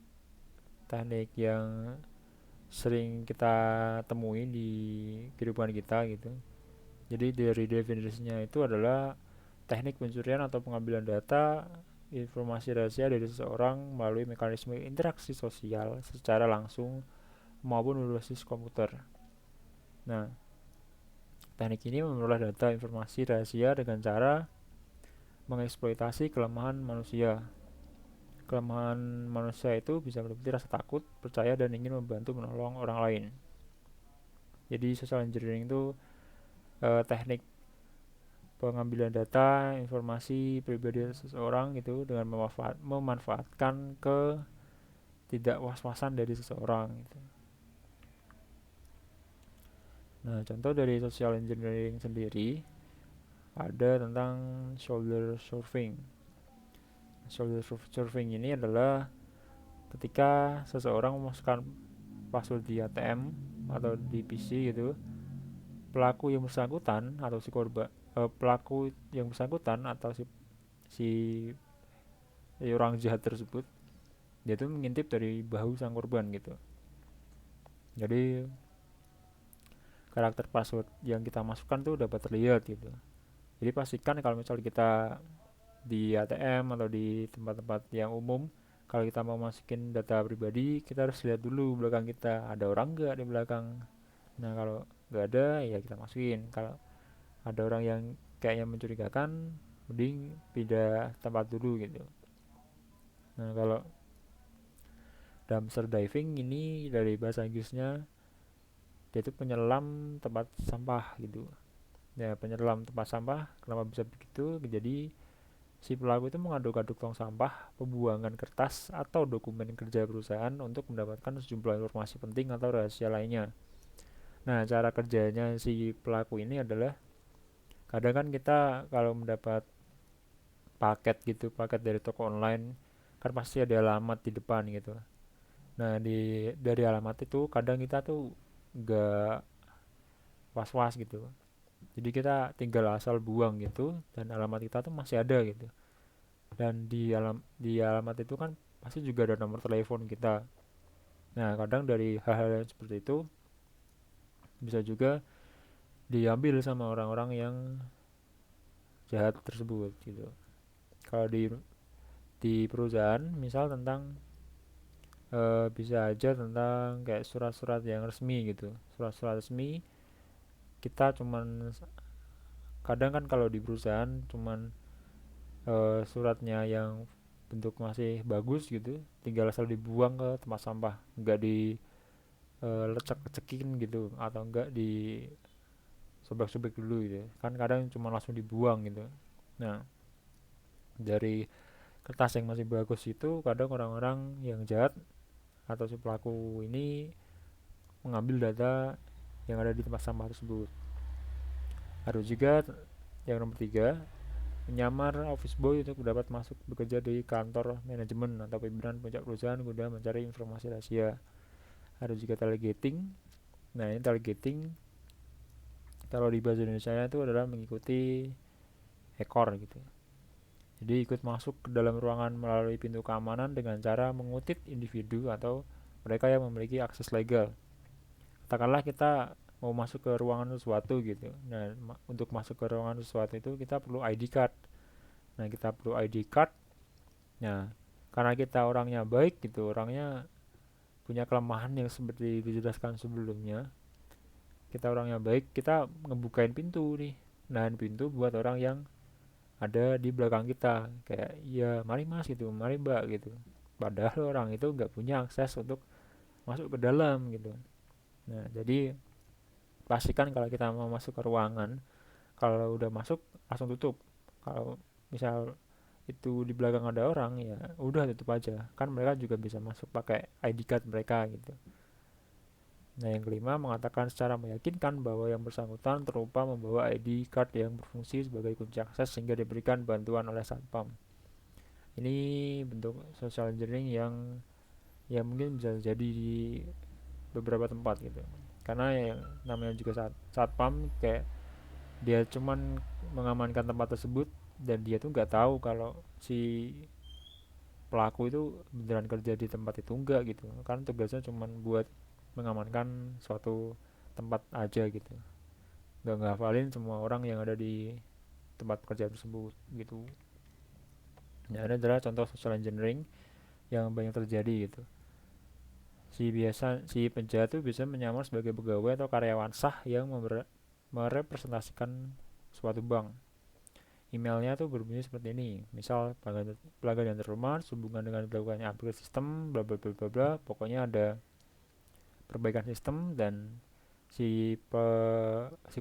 teknik yang sering kita temui di kehidupan kita gitu. Jadi dari definisinya itu adalah teknik pencurian atau pengambilan data informasi rahasia dari seseorang melalui mekanisme interaksi sosial secara langsung maupun berbasis komputer. Nah, teknik ini memperoleh data informasi rahasia dengan cara mengeksploitasi kelemahan manusia. Kelemahan manusia itu bisa meliputi rasa takut, percaya, dan ingin membantu menolong orang lain. Jadi social engineering itu teknik pengambilan data, informasi pribadi seseorang itu dengan memanfaatkan tidak was-wasan dari seseorang. Gitu. Nah, contoh dari social engineering sendiri ada tentang shoulder surfing. Shoulder surfing ini adalah ketika seseorang memasukkan password di ATM atau di PC gitu, pelaku yang bersangkutan atau si korban pelaku yang bersangkutan atau si orang jahat tersebut dia tuh mengintip dari bahu sang korban gitu. Jadi karakter password yang kita masukkan tuh dapat terlihat gitu. Jadi pastikan kalau misalnya kita di ATM atau di tempat-tempat yang umum, kalau kita mau masukin data pribadi, kita harus lihat dulu belakang kita ada orang nggak di belakang. Nah kalau nggak ada ya kita masukin. Kalau ada orang yang kayaknya mencurigakan, mending pindah tempat dulu gitu. Nah kalau dumpster diving ini dari bahasa Inggrisnya dia itu penyelam tempat sampah gitu. Ya penyelam tempat sampah kenapa bisa begitu? Jadi si pelaku itu mengaduk-aduk tong sampah, pembuangan kertas atau dokumen kerja perusahaan untuk mendapatkan sejumlah informasi penting atau rahasia lainnya. Nah cara kerjanya si pelaku ini adalah kadang kan kita kalau mendapat paket gitu, paket dari toko online kan pasti ada alamat di depan gitu. Nah dari alamat itu kadang kita tuh gak was-was gitu. Jadi kita tinggal asal buang gitu dan alamat kita tuh masih ada gitu. Dan di alamat itu kan pasti juga ada nomor telepon kita. Nah, kadang dari hal-hal yang seperti itu bisa juga diambil sama orang-orang yang jahat tersebut gitu. Kalau di perusahaan misal tentang bisa aja tentang kayak surat-surat yang resmi gitu. Surat-surat resmi kita cuman kadang kan kalau di perusahaan cuman suratnya yang bentuk masih bagus gitu tinggal asal dibuang ke tempat sampah nggak di lecek-lecekin gitu atau enggak di sobek-sobek dulu gitu kan kadang cuma langsung dibuang gitu. Nah dari kertas yang masih bagus itu kadang orang-orang yang jahat atau si pelaku ini mengambil data yang ada di tempat sampah tersebut. Ada juga yang nomor 3 menyamar office boy untuk dapat masuk bekerja di kantor manajemen atau pimpinan puncak perusahaan guna mencari informasi rahasia. Ada juga targeting. Nah ini targeting kalau di bahasa Indonesia itu adalah mengikuti ekor gitu. Jadi ikut masuk ke dalam ruangan melalui pintu keamanan dengan cara mengutip individu atau mereka yang memiliki akses legal. Katakanlah kita mau masuk ke ruangan sesuatu gitu. Nah, untuk masuk ke ruangan sesuatu itu kita perlu ID card. Nah, kita perlu ID card. Nah, karena kita orangnya baik gitu, orangnya punya kelemahan yang seperti dijelaskan sebelumnya. Kita orangnya baik, kita ngebukain pintu nih. Nahan pintu buat orang yang ada di belakang kita. Kayak, ya mari mas gitu, mari mbak gitu. Padahal orang itu nggak punya akses untuk masuk ke dalam gitu. Nah, jadi pastikan kalau kita mau masuk ke ruangan Kalau udah masuk langsung tutup. Kalau misal itu di belakang ada orang, ya udah tutup aja, kan mereka juga bisa masuk pakai ID card mereka gitu. Nah, yang kelima, mengatakan secara meyakinkan bahwa yang bersangkutan terlupa membawa ID card yang berfungsi sebagai kunci akses sehingga diberikan bantuan oleh satpam. Ini bentuk social engineering yang mungkin bisa jadi di beberapa tempat gitu. Karena yang namanya juga satpam, kayak dia cuman mengamankan tempat tersebut, dan dia tuh nggak tahu kalau si pelaku itu beneran kerja di tempat itu enggak gitu, kan tugasnya cuman buat mengamankan suatu tempat aja gitu, nggak ngafalin semua orang yang ada di tempat kerja tersebut gitu. Nah, ini adalah contoh social engineering yang banyak terjadi gitu. Si penjahat itu bisa menyamar sebagai pegawai atau karyawan sah yang merepresentasikan suatu bank. Emailnya tuh berbunyi seperti ini. Misal pelanggan yang terhormat, sehubungan dengan dilakukannya upgrade sistem, bla bla bla bla bla. Pokoknya ada perbaikan sistem, dan si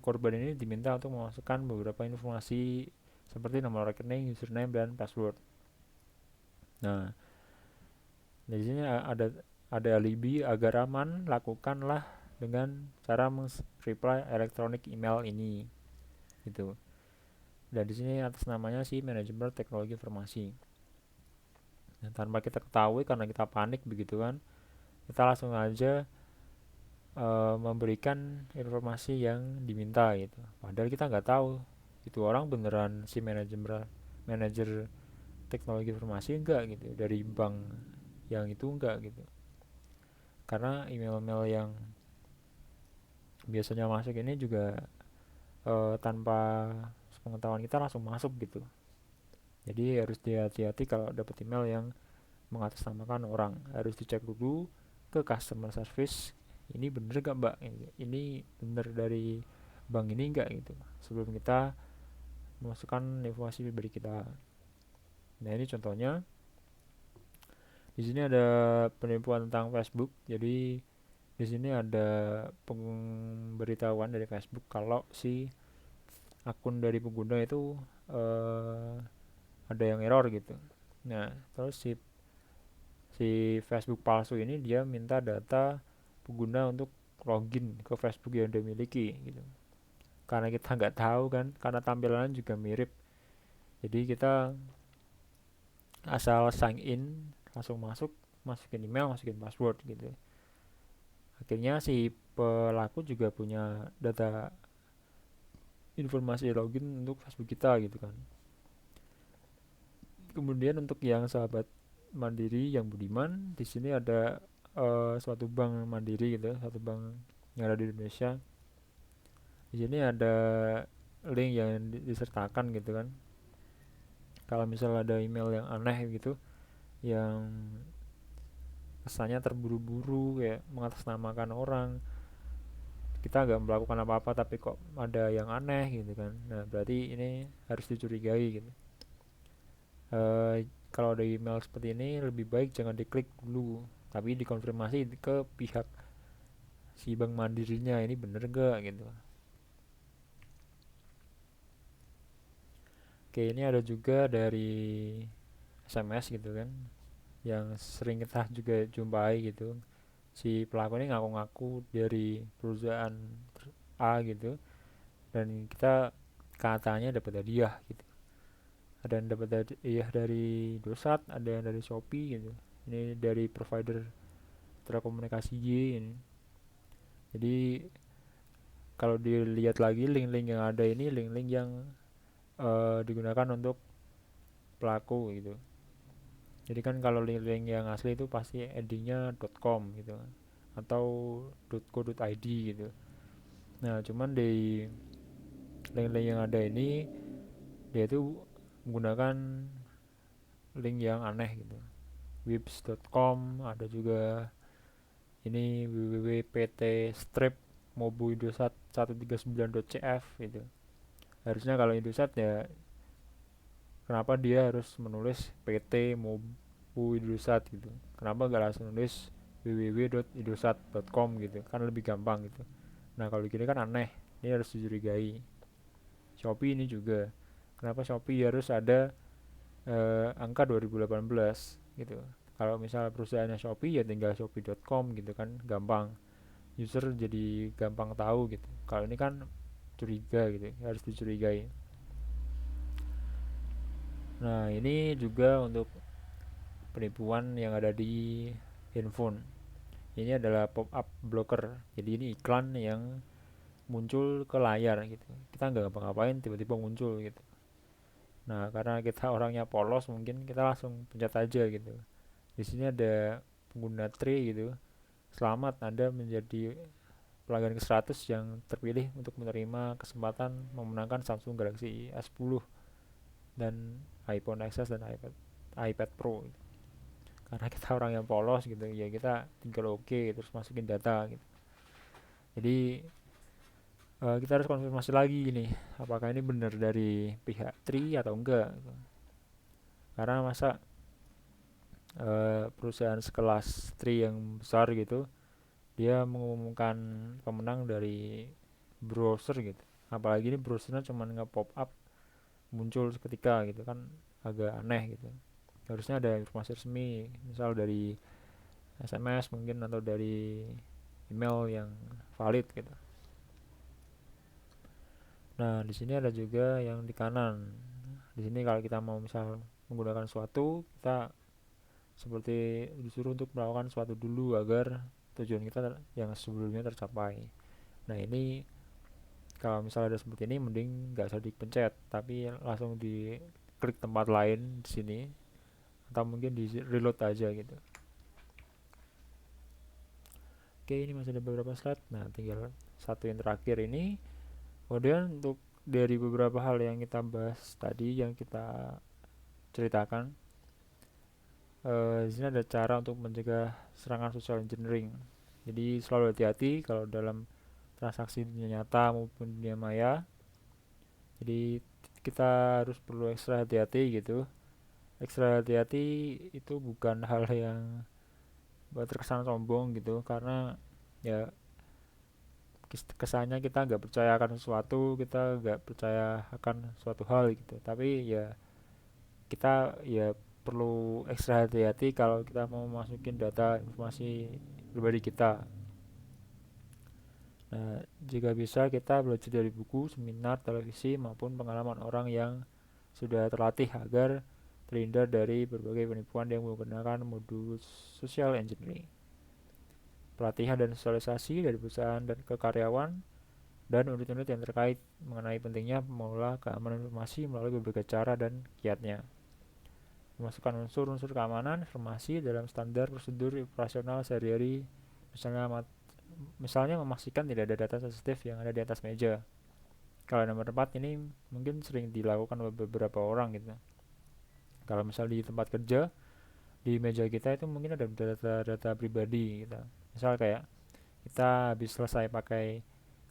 korban ini diminta untuk memasukkan beberapa informasi seperti nomor rekening, username, dan password. Nah, di sini ada alibi agar aman, lakukanlah dengan cara reply elektronik email ini gitu. Dan di sini atas namanya si manajemen teknologi informasi. Nah, tanpa kita ketahui karena kita panik begitu kan, kita langsung aja memberikan informasi yang diminta gitu. Padahal kita nggak tahu itu orang beneran si manajer teknologi informasi enggak gitu, dari bank yang itu enggak gitu. Karena email-email yang biasanya masuk ini juga tanpa pengetahuan kita langsung masuk gitu. Jadi harus hati-hati kalau dapat email yang mengatasnamakan orang, harus dicek dulu ke customer service, ini bener gak mbak, ini bener dari bank ini enggak gitu, sebelum kita memasukkan informasi pribadi kita. Nah, ini contohnya. Di sini ada penipuan tentang Facebook. Jadi di sini ada pemberitahuan dari Facebook kalau si akun dari pengguna itu eh, ada yang error gitu. Nah, terus si Facebook palsu ini dia minta data pengguna untuk login ke Facebook yang dia miliki gitu. Karena kita nggak tahu kan, karena tampilannya juga mirip, jadi kita asal sign in langsung masukin email, masukin password gitu. Akhirnya si pelaku juga punya data informasi login untuk Facebook kita gitu kan. Kemudian untuk yang sahabat mandiri yang budiman, di sini ada suatu bank mandiri gitu, satu bank yang ada di Indonesia. Di sini ada link yang disertakan gitu kan. Kalau misal ada email yang aneh gitu, yang kesannya terburu-buru, kayak mengatasnamakan orang, kita nggak melakukan apa-apa tapi kok ada yang aneh gitu kan, nah berarti ini harus dicurigai gitu. Kalau ada email seperti ini lebih baik jangan diklik dulu, tapi dikonfirmasi ke pihak si bank mandirinya, ini bener gak gitu. Oke, ini ada juga dari SMS gitu kan, yang sering kita juga jumpai gitu. Si pelaku ini ngaku-ngaku dari perusahaan A gitu, dan kita katanya dapat hadiah gitu. Ada yang dapat hadiah dari Indosat, ada yang dari Shopee gitu. Ini dari provider telekomunikasi Y ini. Jadi kalau dilihat lagi link-link yang ada ini, link-link yang digunakan untuk pelaku gitu. Jadi kan kalau link-link yang asli itu pasti endingnya .com gitu kan, atau .co.id gitu. Nah, cuman di link-link yang ada ini, dia itu menggunakan link yang aneh gitu. Wibs.com, ada juga ini www.pt-strip mobu-indosat 139.cf gitu. Harusnya kalau Indosat ya, kenapa dia harus menulis PT Mobu Indosat gitu, kenapa gak langsung nulis www.indosat.com gitu, kan lebih gampang gitu. Nah, kalau gini kan aneh, ini harus dicurigai. Shopee ini juga. Kenapa Shopee harus ada angka 2018 gitu. Kalau misalnya perusahaannya Shopee ya tinggal shopee.com gitu kan, gampang. User jadi gampang tahu gitu. Kalau ini kan curiga gitu, harus dicurigai. Nah, ini juga untuk penipuan yang ada di handphone. Ini adalah pop-up blocker. Jadi ini iklan yang muncul ke layar gitu. Kita nggak ngapa-ngapain tiba-tiba muncul gitu. Nah, karena kita orangnya polos mungkin kita langsung pencet aja gitu. Di sini ada pengguna Tri gitu. Selamat Anda menjadi pelanggan ke 100 yang terpilih untuk menerima kesempatan memenangkan Samsung Galaxy S10 dan iPhone XS dan iPad Pro gitu. Karena kita orang yang polos gitu ya, kita tinggal oke terus masukin data gitu. Jadi kita harus konfirmasi lagi nih, apakah ini benar dari pihak Tri atau enggak gitu. Karena masa perusahaan sekelas Tri yang besar gitu dia mengumumkan pemenang dari browser gitu, apalagi ini browsernya cuma nge-pop up muncul seketika gitu kan, agak aneh gitu. Harusnya ada informasi resmi, misal dari SMS mungkin atau dari email yang valid gitu. Nah, di sini ada juga yang di kanan. Di sini kalau kita mau misal menggunakan suatu, kita seperti disuruh untuk melakukan suatu dulu agar tujuan kita yang sebelumnya tercapai. Nah, ini kalau misalnya ada seperti ini mending nggak usah dipencet, tapi langsung di klik tempat lain di sini atau mungkin di reload aja gitu. Oke, ini masih ada beberapa slide. Nah, tinggal satu yang terakhir ini. Kemudian untuk dari beberapa hal yang kita bahas tadi, yang kita ceritakan, di sini ada cara untuk mencegah serangan social engineering. Jadi selalu hati-hati kalau dalam transaksi dunia nyata maupun dunia maya. Jadi kita harus perlu ekstra hati-hati gitu. Ekstra hati-hati itu bukan hal yang buat terkesan sombong gitu, karena ya kesannya kita nggak percaya akan sesuatu, kita nggak percaya akan suatu hal gitu. Tapi ya kita ya perlu ekstra hati-hati kalau kita mau masukin data informasi pribadi kita. Nah, jika bisa kita belajar dari buku, seminar, televisi maupun pengalaman orang yang sudah terlatih agar terhindar dari berbagai penipuan yang menggunakan modus social engineering. Pelatihan dan sosialisasi dari perusahaan dan ke karyawan dan unit-unit yang terkait mengenai pentingnya mengelola keamanan informasi melalui berbagai cara dan kiatnya. Memasukkan unsur-unsur keamanan informasi dalam standar prosedur operasional sehari-hari, misalnya memastikan tidak ada data sensitif yang ada di atas meja. Kalau nomor 4 ini mungkin sering dilakukan oleh beberapa orang gitu. Kalau misal di tempat kerja, di meja kita itu mungkin ada data-data pribadi gitu. Misal kayak kita habis selesai pakai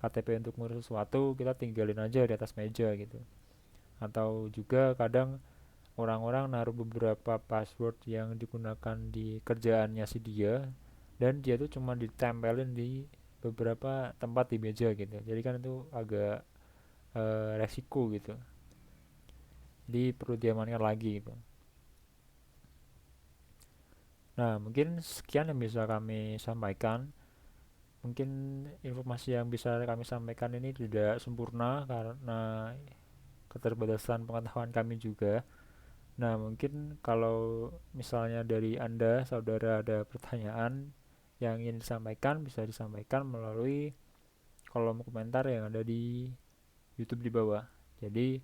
KTP untuk ngurus sesuatu, kita tinggalin aja di atas meja gitu. Atau juga kadang orang-orang naruh beberapa password yang digunakan di kerjaannya si dia, dan dia tuh cuma ditempelin di beberapa tempat di meja gitu. Jadi kan itu agak resiko gitu. Jadi perlu diamankan lagi gitu. Nah, mungkin sekian yang bisa kami sampaikan. Mungkin informasi yang bisa kami sampaikan ini tidak sempurna karena keterbatasan pengetahuan kami juga. Nah, mungkin kalau misalnya dari Anda, saudara, ada pertanyaan yang ingin disampaikan, bisa disampaikan melalui kolom komentar yang ada di YouTube di bawah. Jadi,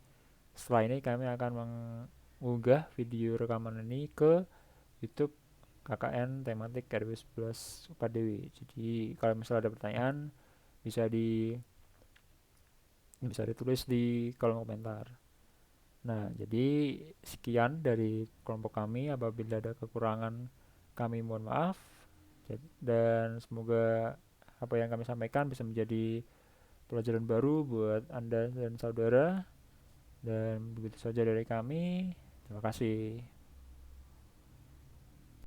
setelah ini kami akan mengunggah video rekaman ini ke YouTube KKN tematik RW 11 UKDW. Jadi, kalau misalnya ada pertanyaan, bisa bisa ditulis di kolom komentar. Nah, jadi sekian dari kelompok kami. Apabila ada kekurangan, kami mohon maaf. Dan semoga apa yang kami sampaikan bisa menjadi pelajaran baru buat Anda dan saudara. Dan begitu saja dari kami. Terima kasih.